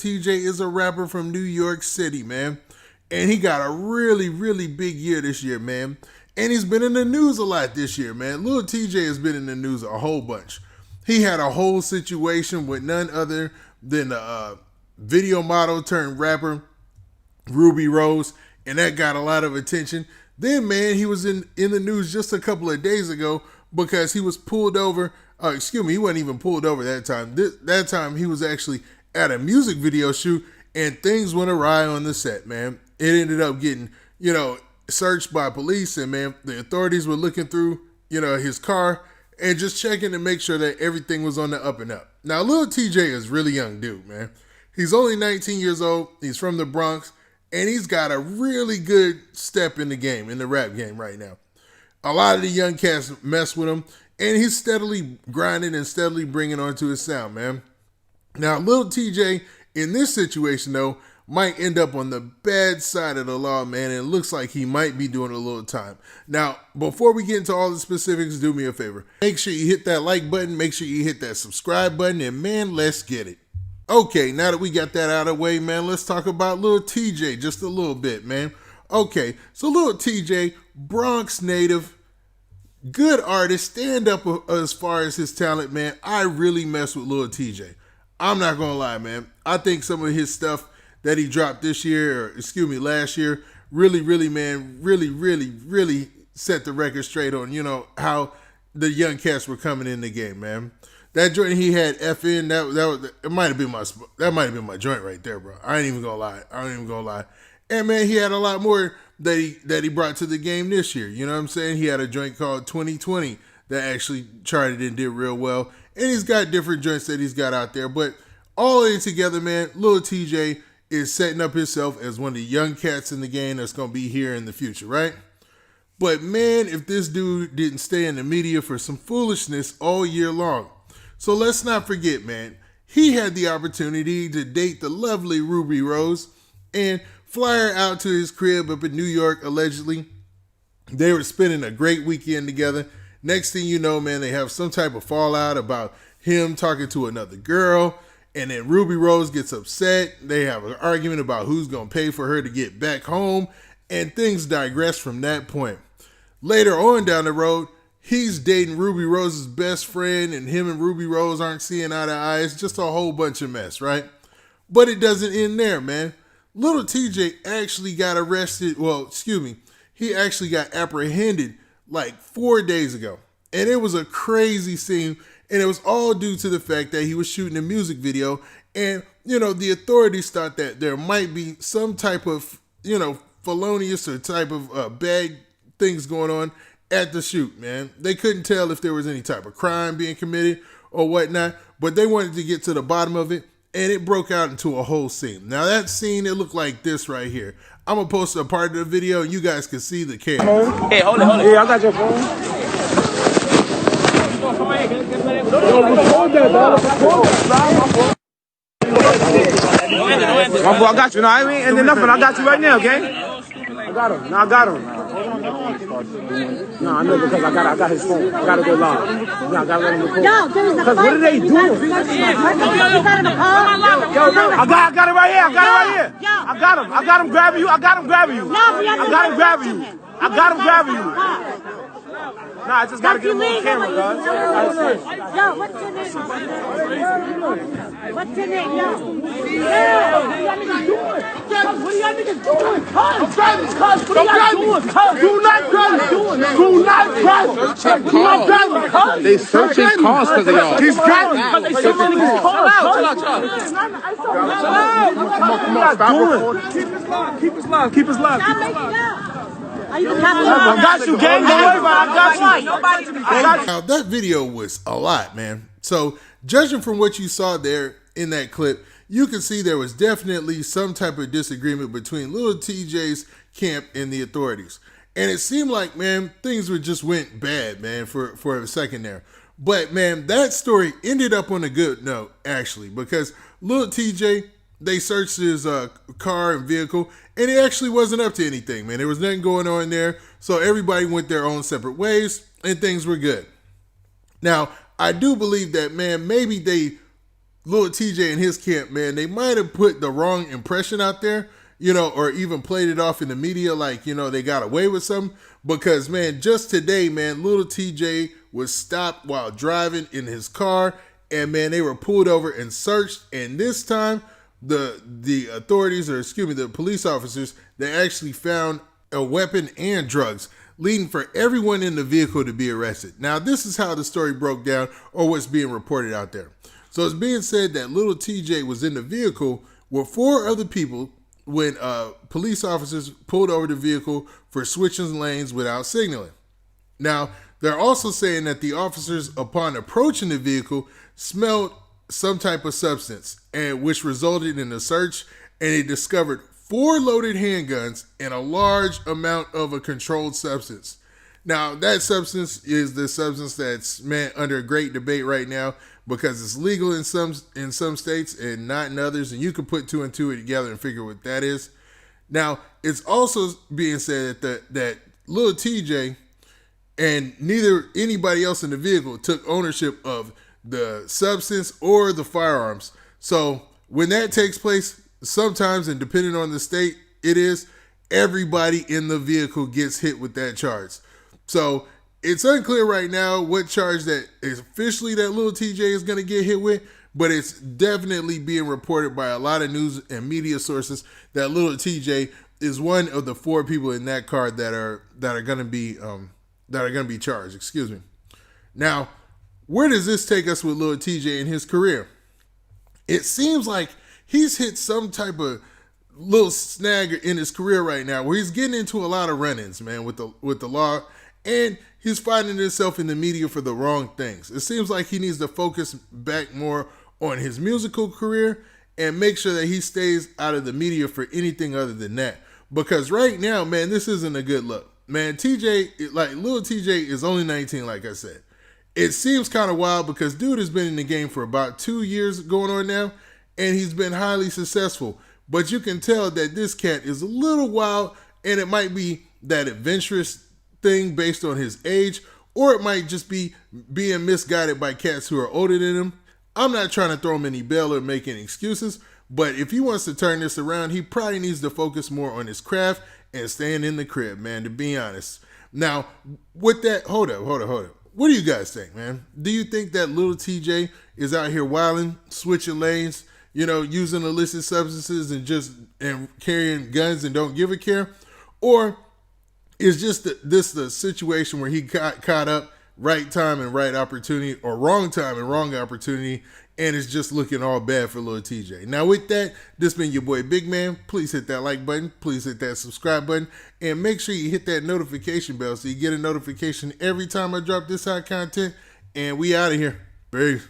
Tjay is a rapper from New York City, man. And he got a really, really big year this year, man. And he's been in the news a lot this year, man. Lil Tjay has been in the news a whole bunch. He had a whole situation with none other than the video model turned rapper, Ruby Rose, and that got a lot of attention. Then, man, he was in the news just a couple of days ago because he was pulled over. He wasn't even pulled over that time. That time he was actually at a music video shoot, and things went awry on the set, man. It ended up getting, searched by police, and, man, the authorities were looking through, his car and just checking to make sure that everything was on the up and up. Now, Lil Tjay is a really young dude, man. He's only 19 years old. He's from the Bronx, and he's got a really good step in the game, in the rap game right now. A lot of the young cats mess with him, and he's steadily grinding and steadily bringing onto his sound, man. Now, Lil Tjay, in this situation, though, might end up on the bad side of the law, man, and it looks like he might be doing a little time. Now, before we get into all the specifics, do me a favor. Make sure you hit that like button, make sure you hit that subscribe button, and, man, let's get it. Okay, now that we got that out of the way, man, let's talk about Lil Tjay just a little bit, man. Okay, so Lil Tjay, Bronx native, good artist, stand up as far as his talent, man. I really mess with Lil Tjay. I'm not gonna lie, man. I think some of his stuff that he dropped this year, or last year, really set the record straight on, how the young cats were coming in the game, man. That joint he had FN, that might have been my joint right there, bro. I ain't even gonna lie. And, man, he had a lot more that he brought to the game this year. You know what I'm saying? He had a joint called 2020 that actually charted and did real well. And he's got different joints that he's got out there. But all in together, man, Lil Tjay is setting up himself as one of the young cats in the game that's going to be here in the future, right? But, man, if this dude didn't stay in the media for some foolishness all year long. So let's not forget, man, he had the opportunity to date the lovely Ruby Rose and fly her out to his crib up in New York, allegedly. They were spending a great weekend together. Next thing you know, man, they have some type of fallout about him talking to another girl. And then Ruby Rose gets upset. They have an argument about who's going to pay for her to get back home. And things digress from that point. Later on down the road, he's dating Ruby Rose's best friend, and him and Ruby Rose aren't seeing eye to eye. It's just a whole bunch of mess, right? But it doesn't end there, man. Lil Tjay actually got arrested. He actually got apprehended like 4 days ago. And it was a crazy scene. And it was all due to the fact that he was shooting a music video. And, the authorities thought that there might be some type of, felonious or type of bad things going on at the shoot, man. They couldn't tell if there was any type of crime being committed or whatnot, but they wanted to get to the bottom of it, and it broke out into a whole scene. Now, that scene, it looked like this right here. I'm going to post a part of the video, and you guys can see the chaos. Hey, hold it. Yeah, I got your phone. My boy, I got you. No, I ain't ending nothing. I got you right now, gang. I got him. No, I got him. No, I know because I got his phone. I gotta go live. No, I gotta let him record. Yo, there was a fight. What are they doing? You got in the car? I got it right here. I got him grabbing you. No, I got him grabbing you. Nah, I just gotta get him on camera, guys. Yo, what's your name? What's your name, yo? What are y'all niggas doing? I'm driving this car. What are y'all doing? Do not drive. Do not drive. They searching cars because of y'all. He's driving because they searching his car. Come on, stop. Keep us live. Stop making up. I got you, gang. Don't worry about it. I got you. Now, that video was a lot, man. So, judging from what you saw there in that clip, you can see there was definitely some type of disagreement between Lil Tjay's camp and the authorities. And it seemed like, man, things just went bad, man, for a second there. But, man, that story ended up on a good note, actually, because Lil Tjay, they searched his car and vehicle, and it actually wasn't up to anything, man. There was nothing going on there, so everybody went their own separate ways, and things were good. Now, I do believe that, man, maybe they Lil TJ and his camp, man, they might have put the wrong impression out there, or even played it off in the media like, they got away with something. Because, man, just today, man, Lil TJ was stopped while driving in his car, and, man, they were pulled over and searched. And this time, the authorities, the police officers, they actually found a weapon and drugs, leading for everyone in the vehicle to be arrested. Now, this is how the story broke down, or what's being reported out there. So it's being said that Little TJ was in the vehicle with 4 other people when police officers pulled over the vehicle for switching lanes without signaling. Now, they're also saying that the officers, upon approaching the vehicle, smelled some type of substance, and which resulted in a search, and they discovered 4 loaded handguns and a large amount of a controlled substance. Now, that substance is the substance that's, man, under great debate right now because it's legal in some states and not in others, and you can put 2 and 2 together and figure what that is. Now, it's also being said that Lil TJ and neither anybody else in the vehicle took ownership of the substance or the firearms. So when that takes place, sometimes, and depending on the state it is, everybody in the vehicle gets hit with that charge. So it's unclear right now what charge that is officially that Lil TJ is going to get hit with, but it's definitely being reported by a lot of news and media sources that Lil TJ is one of the 4 people in that car that are going to be charged. Excuse me. Now, where does this take us with Lil TJ in his career? It seems like he's hit some type of little snag in his career right now where he's getting into a lot of run-ins, man, with the law, and he's finding himself in the media for the wrong things. It seems like he needs to focus back more on his musical career and make sure that he stays out of the media for anything other than that. Because right now, man, this isn't a good look. Man, Lil TJ is only 19, like I said. It seems kind of wild because dude has been in the game for about 2 years going on now, and he's been highly successful. But you can tell that this cat is a little wild, and it might be that adventurous thing based on his age, or it might just be being misguided by cats who are older than him. I'm not trying to throw him any bail or make any excuses, but if he wants to turn this around, he probably needs to focus more on his craft and staying in the crib, man, to be honest. Now, with that, hold up. What do you guys think, man? Do you think that Lil TJ is out here wilding, switching lanes, using illicit substances and carrying guns and don't give a care? Or is this the situation where he got caught up, right time and right opportunity, or wrong time and wrong opportunity, and it's just looking all bad for Lil TJ? Now with that, this been your boy Big Man. Please hit that like button. Please hit that subscribe button. And make sure you hit that notification bell so you get a notification every time I drop this hot content. And we out of here. Peace.